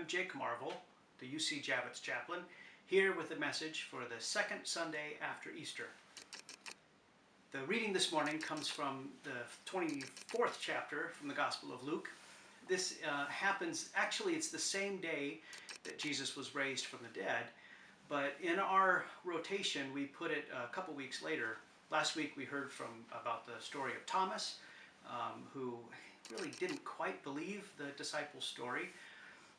I'm Jake Marvel, the UC Javits chaplain, here with a message for the second Sunday after Easter. The reading this morning comes from the 24th chapter from the Gospel of Luke. This happens, actually it's the same day that Jesus was raised from the dead, but in our rotation we put it a couple weeks later. Last week we heard about the story of Thomas, who really didn't quite believe the disciples' story.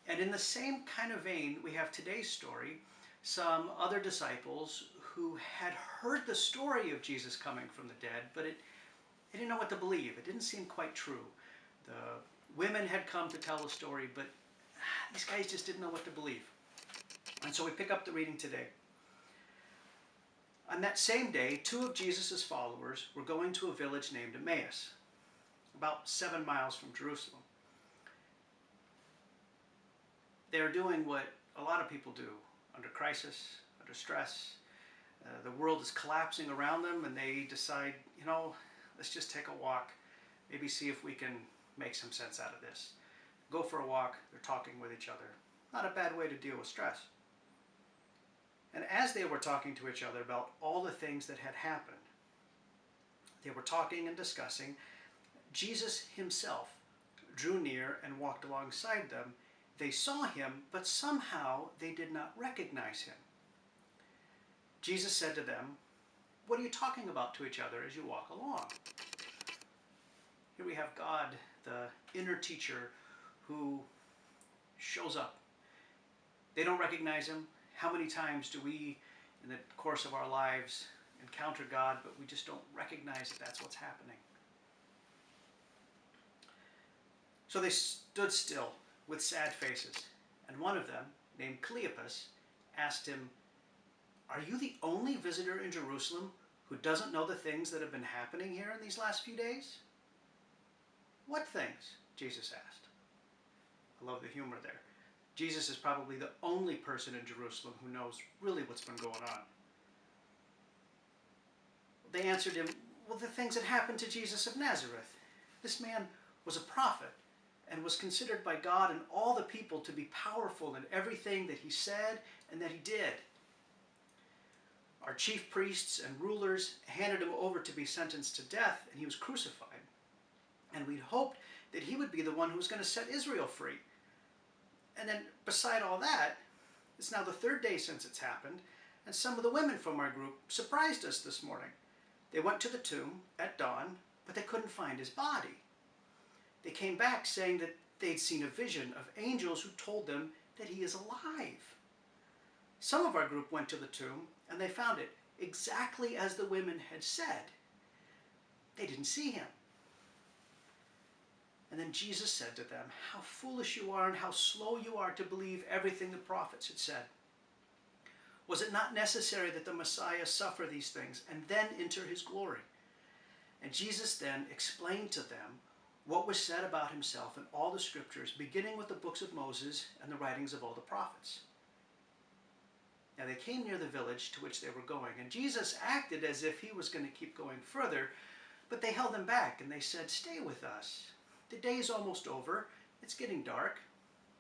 And in the same kind of vein, we have today's story, some other disciples who had heard the story of Jesus coming from the dead, but they didn't know what to believe. It didn't seem quite true. The women had come to tell the story, but these guys just didn't know what to believe. And so we pick up the reading today. On that same day, 2 of Jesus' followers were going to a village named Emmaus, about 7 miles from Jerusalem. They're doing what a lot of people do under crisis, under stress. The world is collapsing around them and they decide, let's just take a walk, maybe see if we can make some sense out of this. Go for a walk, they're talking with each other. Not a bad way to deal with stress. And as they were talking to each other about all the things that had happened, they were talking and discussing, Jesus himself drew near and walked alongside them. They saw him, but somehow they did not recognize him. Jesus said to them, "What are you talking about to each other as you walk along?" Here we have God, the inner teacher, who shows up. They don't recognize him. How many times do we, in the course of our lives, encounter God, but we just don't recognize that that's what's happening? So they stood still with sad faces, and one of them, named Cleopas, asked him, "Are you the only visitor in Jerusalem who doesn't know the things that have been happening here in these last few days?" "What things?" Jesus asked. I love the humor there. Jesus is probably the only person in Jerusalem who knows really what's been going on. They answered him, "Well, the things that happened to Jesus of Nazareth. This man was a prophet and was considered by God and all the people to be powerful in everything that he said and that he did. Our chief priests and rulers handed him over to be sentenced to death, and he was crucified. And we'd hoped that he would be the one who was going to set Israel free. And then, beside all that, it's now the 3rd day since it's happened, and some of the women from our group surprised us this morning. They went to the tomb at dawn, but they couldn't find his body. They came back saying that they'd seen a vision of angels who told them that he is alive. Some of our group went to the tomb, and they found it exactly as the women had said. They didn't see him." And then Jesus said to them, "How foolish you are and how slow you are to believe everything the prophets had said. Was it not necessary that the Messiah suffer these things and then enter his glory?" And Jesus then explained to them what was said about himself in all the scriptures, beginning with the books of Moses and the writings of all the prophets. Now they came near the village to which they were going, and Jesus acted as if he was going to keep going further, but they held him back and they said, "Stay with us. The day is almost over. It's getting dark."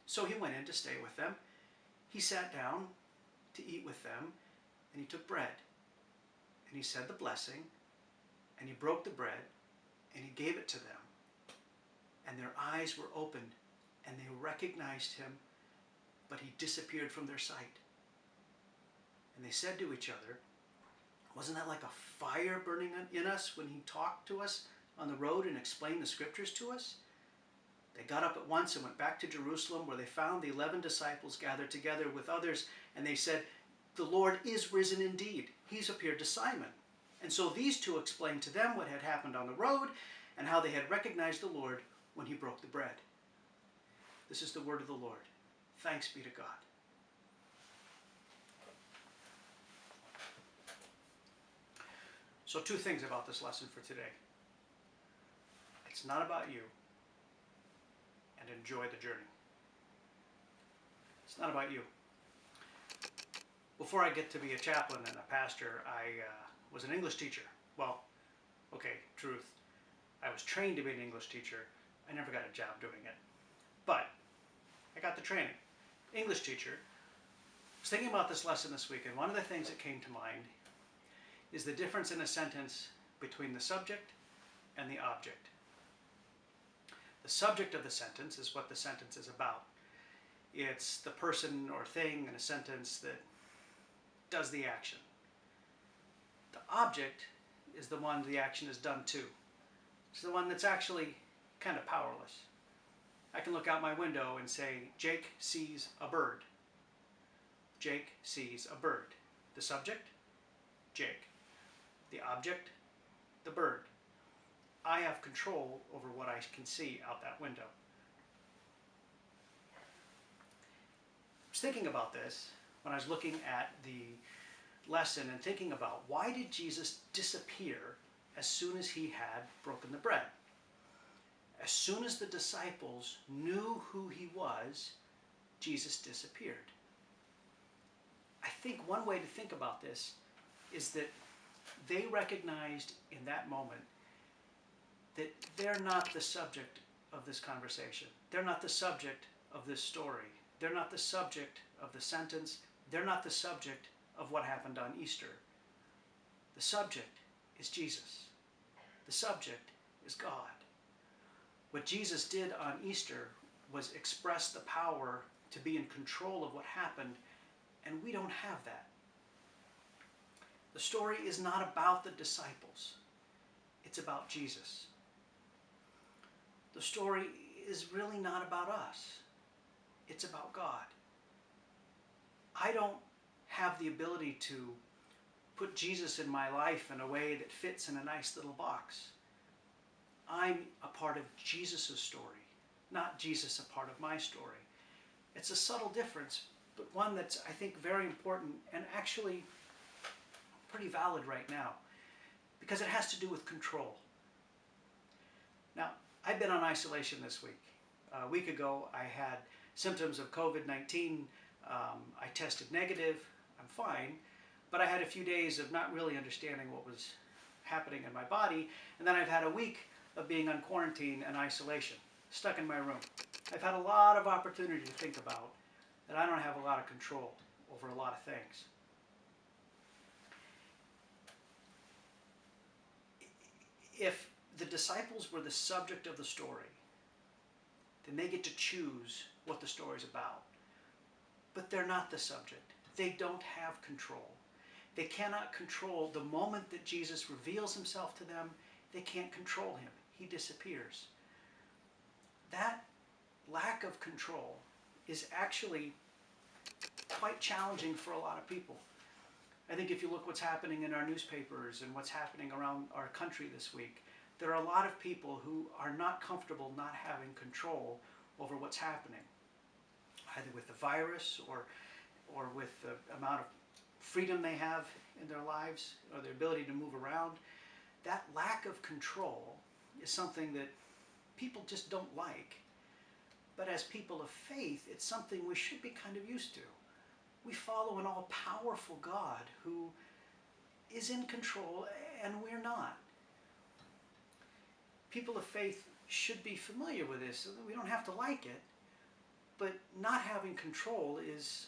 So he went in to stay with them. He sat down to eat with them, and he took bread. And he said the blessing, and he broke the bread, and he gave it to them. And their eyes were opened, and they recognized him, but he disappeared from their sight. And they said to each other, "Wasn't that like a fire burning in us when he talked to us on the road and explained the scriptures to us?" They got up at once and went back to Jerusalem, where they found the 11 disciples gathered together with others, and they said, "The Lord is risen indeed. He's appeared to Simon." And so these 2 explained to them what had happened on the road and how they had recognized the Lord when he broke the bread. This is the word of the Lord. Thanks be to God. So 2 things about this lesson for today. It's not about you, and enjoy the journey. It's not about you. Before I get to be a chaplain and a pastor, I was an English teacher. Well, okay, truth. I was trained to be an English teacher. I never got a job doing it. But I got the training. English teacher. I was thinking about this lesson this week, and one of the things that came to mind is the difference in a sentence between the subject and the object. The subject of the sentence is what the sentence is about. It's the person or thing in a sentence that does the action. The object is the one the action is done to. It's the one that's actually kind of powerless. I can look out my window and say, Jake sees a bird. Jake sees a bird. The subject, Jake. The object, the bird. I have control over what I can see out that window. I was thinking about this when I was looking at the lesson and thinking about why did Jesus disappear as soon as he had broken the bread? As soon as the disciples knew who he was, Jesus disappeared. I think one way to think about this is that they recognized in that moment that they're not the subject of this conversation. They're not the subject of this story. They're not the subject of the sentence. They're not the subject of what happened on Easter. The subject is Jesus. The subject is God. What Jesus did on Easter was express the power to be in control of what happened, and we don't have that. The story is not about the disciples. It's about Jesus. The story is really not about us. It's about God. I don't have the ability to put Jesus in my life in a way that fits in a nice little box. I'm a part of Jesus' story, not Jesus a part of my story. It's a subtle difference, but one that's, I think, very important and actually pretty valid right now, because it has to do with control. Now, I've been on isolation this week. A week ago, I had symptoms of COVID-19. I tested negative. I'm fine. But I had a few days of not really understanding what was happening in my body. And then I've had a week of being on quarantine and isolation, stuck in my room. I've had a lot of opportunity to think about that I don't have a lot of control over a lot of things. If the disciples were the subject of the story, then they get to choose what the story's about. But they're not the subject. They don't have control. They cannot control the moment that Jesus reveals himself to them. They can't control him. He disappears. That lack of control is actually quite challenging for a lot of people. I think if you look what's happening in our newspapers and what's happening around our country this week, there are a lot of people who are not comfortable not having control over what's happening, either with the virus or with the amount of freedom they have in their lives or their ability to move around. That lack of control is something that people just don't like. But as people of faith, it's something we should be kind of used to. We follow an all-powerful God who is in control, and we're not. People of faith should be familiar with this. We don't have to like it, but not having control is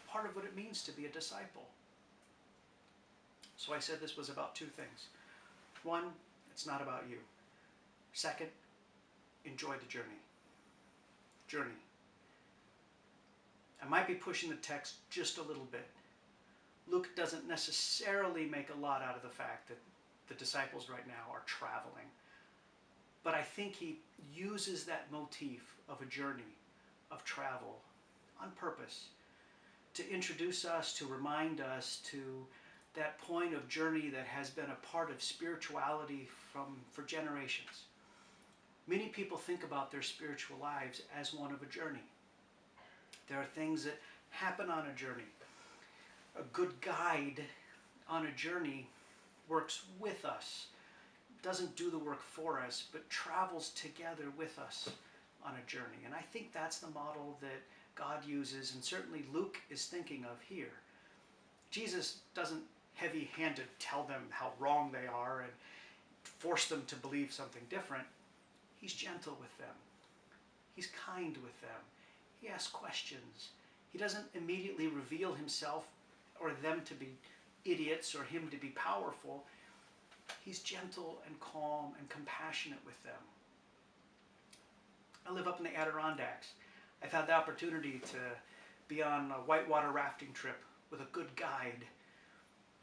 part of what it means to be a disciple. So I said this was about two things. One, it's not about you. Second, enjoy the journey. Journey. I might be pushing the text just a little bit. Luke doesn't necessarily make a lot out of the fact that the disciples right now are traveling. But I think he uses that motif of a journey, of travel, on purpose, to introduce us, to remind us to that point of journey that has been a part of spirituality for generations. Many people think about their spiritual lives as one of a journey. There are things that happen on a journey. A good guide on a journey works with us, doesn't do the work for us, but travels together with us on a journey. And I think that's the model that God uses, and certainly Luke is thinking of here. Jesus doesn't heavy-handed tell them how wrong they are and force them to believe something different. He's gentle with them. He's kind with them. He asks questions. He doesn't immediately reveal himself or them to be idiots or him to be powerful. He's gentle and calm and compassionate with them. I live up in the Adirondacks. I've had the opportunity to be on a whitewater rafting trip with a good guide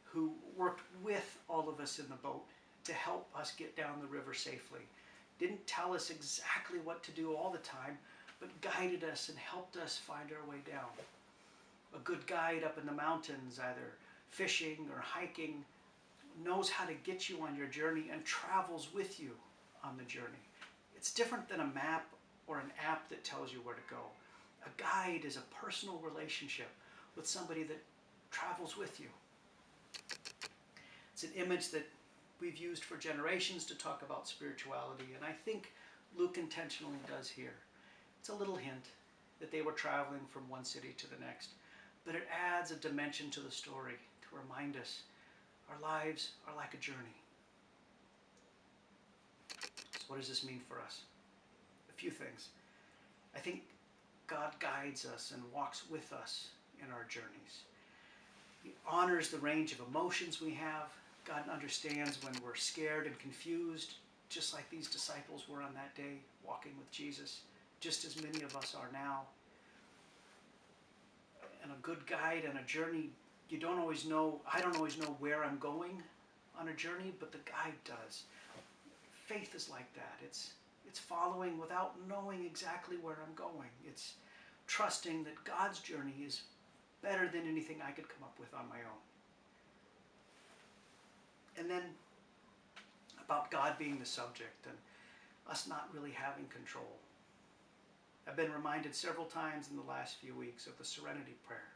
who worked with all of us in the boat to help us get down the river safely. Didn't tell us exactly what to do all the time, but guided us and helped us find our way down. A good guide up in the mountains, either fishing or hiking, knows how to get you on your journey and travels with you on the journey. It's different than a map or an app that tells you where to go. A guide is a personal relationship with somebody that travels with you. It's an image that we've used for generations to talk about spirituality, and I think Luke intentionally does here. It's a little hint that they were traveling from one city to the next, but it adds a dimension to the story to remind us our lives are like a journey. So what does this mean for us? A few things. I think God guides us and walks with us in our journeys. He honors the range of emotions we have. God understands when we're scared and confused, just like these disciples were on that day walking with Jesus, just as many of us are now. And a good guide and a journey, you don't always know, I don't always know where I'm going on a journey, but the guide does. Faith is like that. It's following without knowing exactly where I'm going. It's trusting that God's journey is better than anything I could come up with on my own. And then about God being the subject and us not really having control. I've been reminded several times in the last few weeks of the serenity prayer.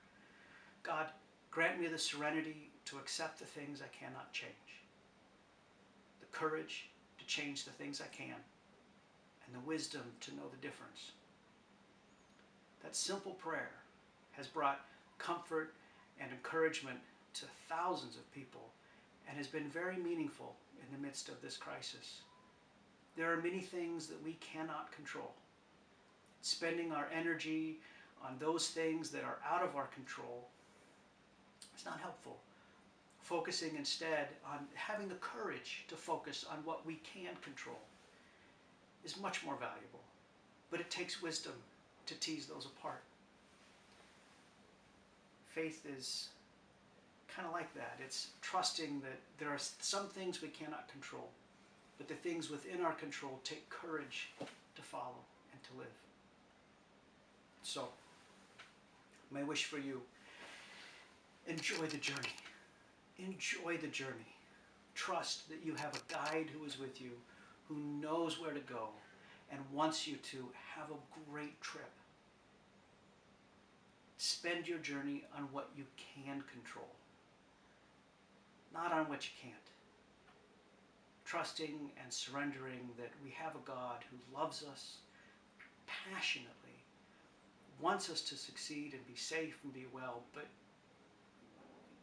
God, grant me the serenity to accept the things I cannot change, the courage to change the things I can, and the wisdom to know the difference. That simple prayer has brought comfort and encouragement to thousands of people and has been very meaningful in the midst of this crisis. There are many things that we cannot control. Spending our energy on those things that are out of our control is not helpful. Focusing instead on having the courage to focus on what we can control is much more valuable, but it takes wisdom to tease those apart. Faith is kind of like that. It's trusting that there are some things we cannot control, but the things within our control take courage to follow and to live. So, my wish for you, enjoy the journey. Enjoy the journey. Trust that you have a guide who is with you, who knows where to go, and wants you to have a great trip. Spend your journey on what you can control, not on what you can't. Trusting and surrendering that we have a God who loves us passionately, wants us to succeed and be safe and be well, but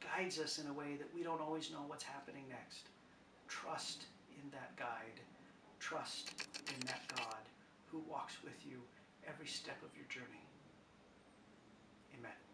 guides us in a way that we don't always know what's happening next. Trust in that guide. Trust in that God who walks with you every step of your journey. Amen.